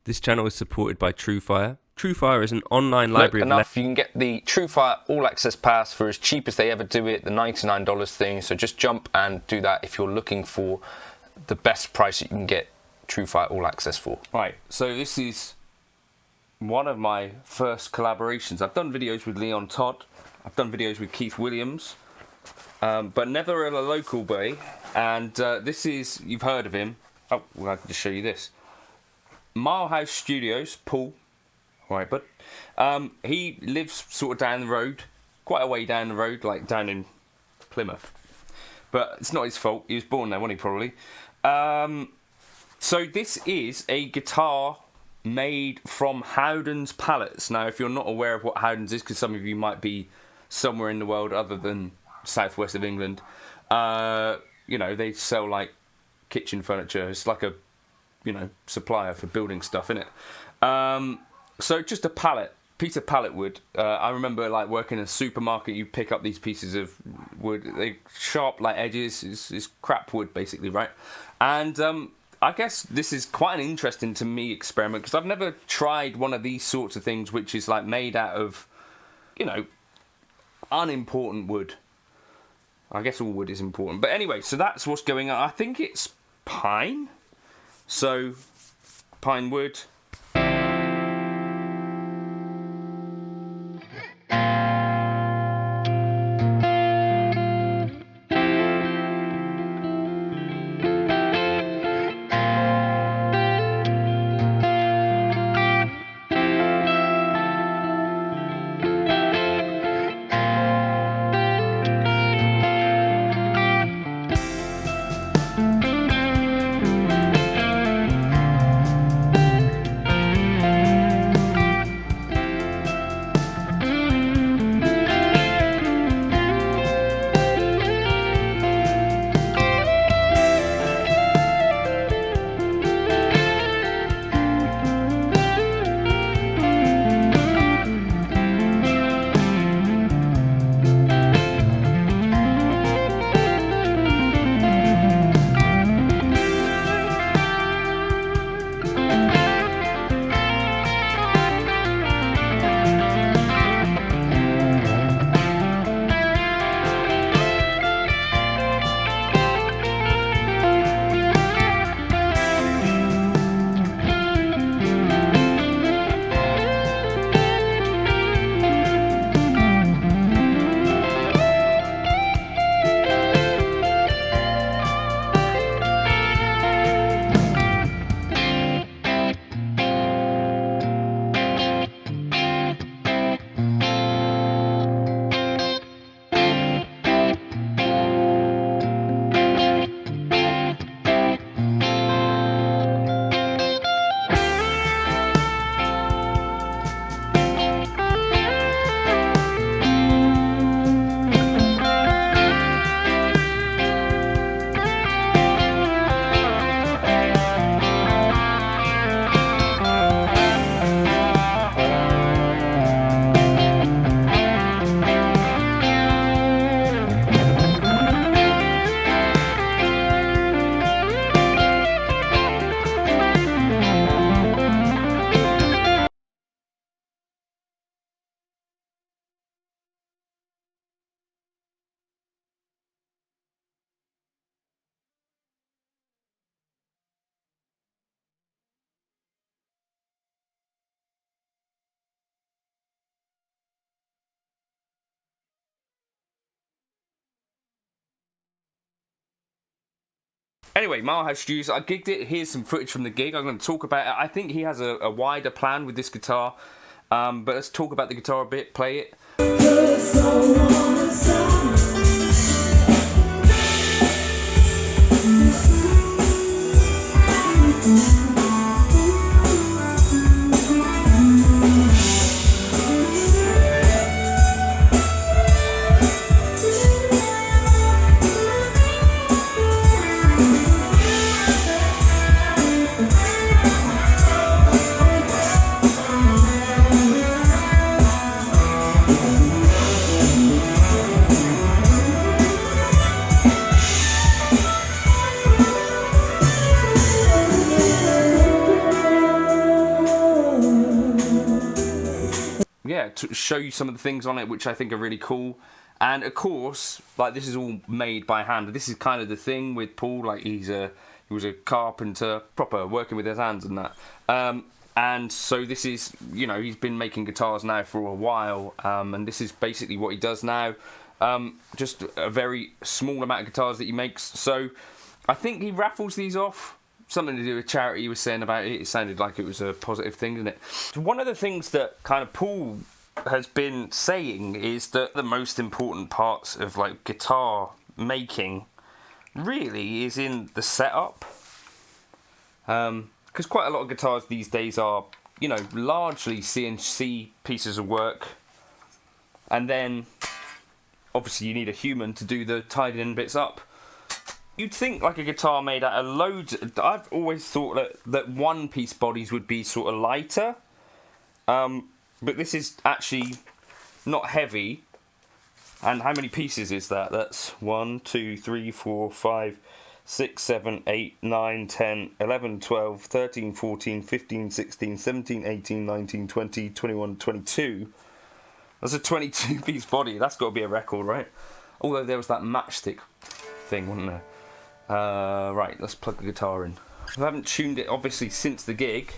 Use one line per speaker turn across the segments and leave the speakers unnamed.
This channel is supported by Truefire. Truefire is an online library
enough, you can get the Truefire All Access Pass for as cheap as they ever do it, the $99 thing. So just jump and do that if you're looking for the best price you can get Truefire All Access for.
Right, so this is one of my first collaborations. I've done videos with Leon Todd, I've done videos with Keith Williams, but never in a local way. And this is, you've heard of him. Oh, well, I can just show you this. Milehousestudios, Paul. Right, but he lives sort of down the road, quite a way down the road, like down in Plymouth. But it's not his fault. He was born there, wasn't he, probably? So this is a guitar made from Howden's pallets. Now, if you're not aware of what Howden's is, because some of you might be somewhere in the world other than southwest of England, you know, they sell like kitchen furniture. It's like a, you know, supplier for building stuff, innit? So just a pallet, piece of pallet wood. I remember like working in a supermarket, you pick up these pieces of wood, they sharp like edges, is crap wood basically, right? And I guess this is quite an interesting to me experiment, because I've never tried one of these sorts of things which is like made out of, you know, unimportant wood. I guess all wood is important. But anyway, so that's what's going on. I think it's pine. So, pine wood. Anyway, Milehousestudios, I gigged it. Here's some footage from the gig. I'm going to talk about it. I think he has a wider plan with this guitar. But let's talk about the guitar a bit, play it. to show you some of the things on it which I think are really cool. And of course, like, this is all made by hand. This is kind of the thing with Paul. Like, he was a carpenter, proper, working with his hands and that. And so this is, you know, he's been making guitars now for a while, and this is basically what he does now. Just a very small amount of guitars that he makes. So I think he raffles these off. Something to do with charity he was saying about it. It sounded like it was a positive thing, didn't it? One of the things that kind of Paul has been saying is that the most important parts of, like, guitar making really is in the setup. Because quite a lot of guitars these days are, you know, largely CNC pieces of work. And then, obviously, you need a human to do the tidying bits up. You'd think, like, a guitar made out of loads... I've always thought that one-piece bodies would be sort of lighter. But this is actually not heavy. And how many pieces is that? That's 1, 2, 3, 4, 5, 6, 7, 8, 9, 10, 11, 12, 13, 14, 15, 16, 17, 18, 19, 20, 21, 22. That's a 22-piece body. That's got to be a record, right? Although there was that matchstick thing, wasn't there? Right, let's plug the guitar in. I haven't tuned it, obviously, since the gig.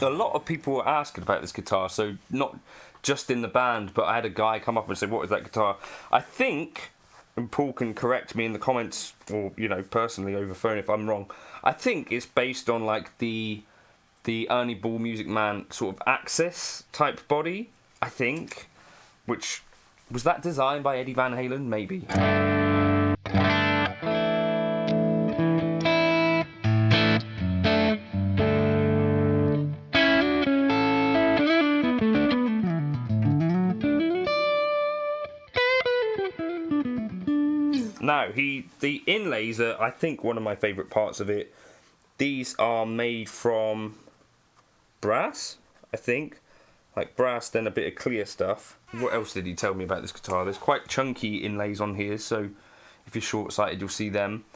A lot of people were asking about this guitar, so not just in the band, but I had a guy come up and say, what is that guitar? I think, and Paul can correct me in the comments, or, you know, personally over phone if I'm wrong, I think it's based on, like, the Ernie Ball Music Man sort of Axis type body, I think, which, was that designed by Eddie Van Halen? Maybe. Now, the inlays are, I think, one of my favourite parts of it. These are made from brass, I think. Like brass, then a bit of clear stuff. What else did he tell me about this guitar? There's quite chunky inlays on here, so if you're short-sighted, you'll see them.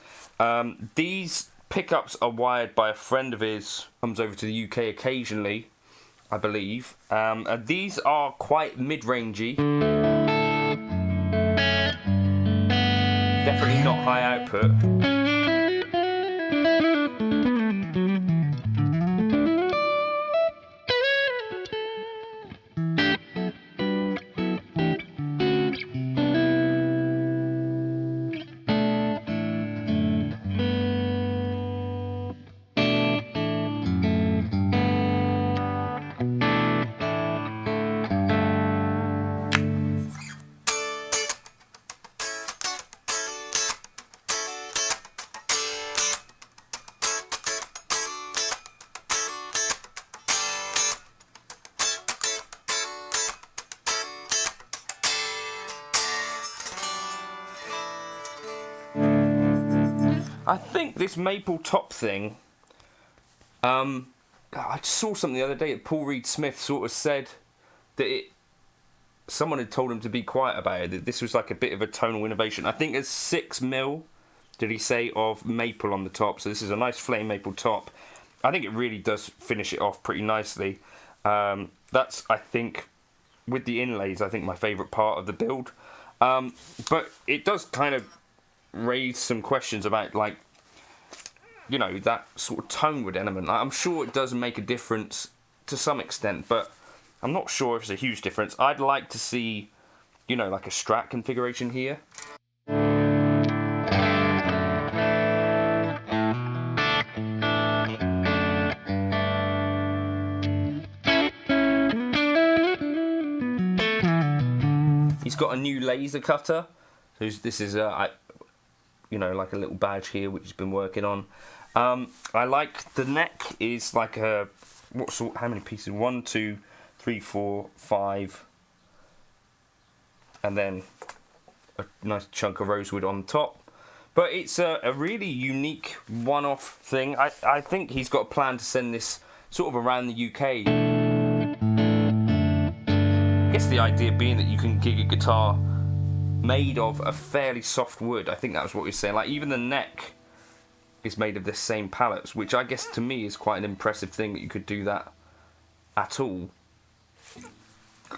These pickups are wired by a friend of his, comes over to the UK occasionally, I believe. And these are quite mid-rangey. Definitely not high output. I think this maple top thing, I just saw something the other day that Paul Reed Smith sort of said that someone had told him to be quiet about it, that this was like a bit of a tonal innovation. I think there's 6mm, did he say, of maple on the top, so this is a nice flame maple top. I think it really does finish it off pretty nicely. That's, I think, with the inlays, I think my favourite part of the build. But it does kind of raise some questions about, like, you know, that sort of toneward element. I'm sure it does make a difference to some extent, but I'm not sure if it's a huge difference. I'd like to see, you know, like a Strat configuration here. He's got a new laser cutter. So this is you know, like a little badge here which he's been working on. I like the neck is like a how many pieces? 1, 2, 3, 4, 5, and then a nice chunk of rosewood on top. But it's a really unique one-off thing. I think he's got a plan to send this sort of around the UK. I guess the idea being that you can gig a guitar made of a fairly soft wood. I think that was what he was saying. Like, even the neck is made of the same pallets, which I guess to me is quite an impressive thing that you could do that at all.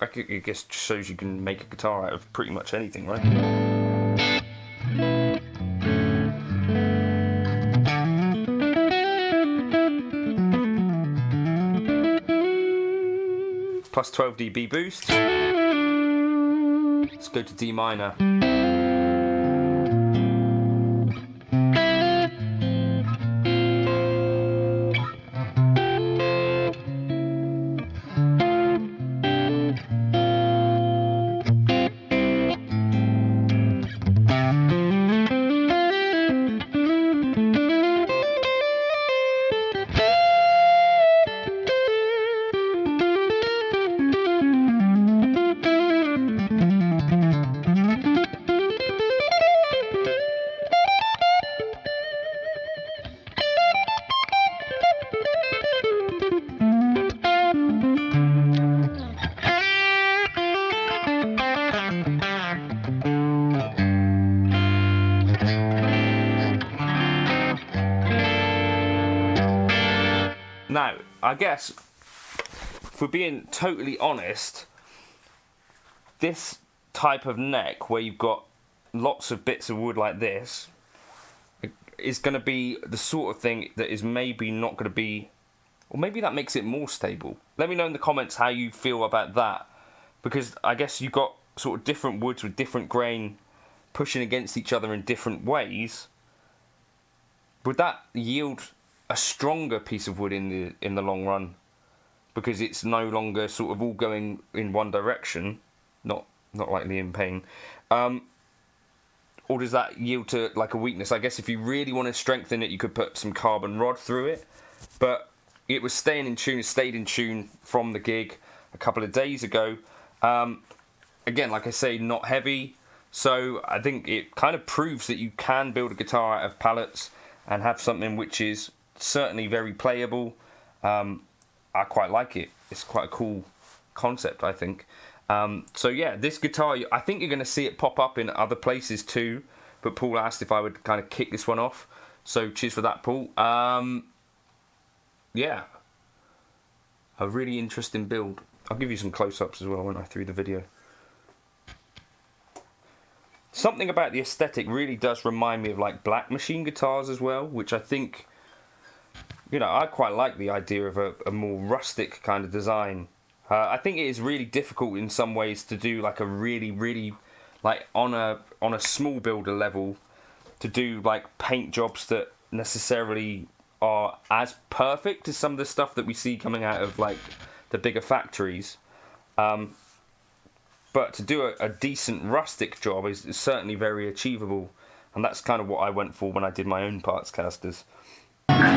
I guess shows you can make a guitar out of pretty much anything, right? Plus 12 dB boost. Let's go to D minor. Now, I guess, if we're being totally honest, this type of neck, where you've got lots of bits of wood like this, is going to be the sort of thing that is maybe not going to be, or maybe that makes it more stable. Let me know in the comments how you feel about that, because I guess you've got sort of different woods with different grain pushing against each other in different ways. Would that yield a stronger piece of wood in the long run, because it's no longer sort of all going in one direction, not like Liam Payne, or does that yield to like a weakness? I guess if you really want to strengthen it, you could put some carbon rod through it, but it was stayed in tune from the gig a couple of days ago. Again, like I say, not heavy, so I think it kind of proves that you can build a guitar out of pallets and have something which is certainly very playable. I quite like it. It's quite a cool concept, I think. So yeah, this guitar, I think you're going to see it pop up in other places too, but Paul asked if I would kind of kick this one off, so cheers for that, Paul. Yeah, a really interesting build. I'll give you some close-ups as well, won't I, through the video. Something about the aesthetic really does remind me of like Black Machine guitars as well, which I think, you know, I quite like the idea of a more rustic kind of design. I think it is really difficult in some ways to do like a really like on a small builder level to do like paint jobs that necessarily are as perfect as some of the stuff that we see coming out of like the bigger factories. But to do a decent rustic job is certainly very achievable, and that's kind of what I went for when I did my own parts casters.
Right.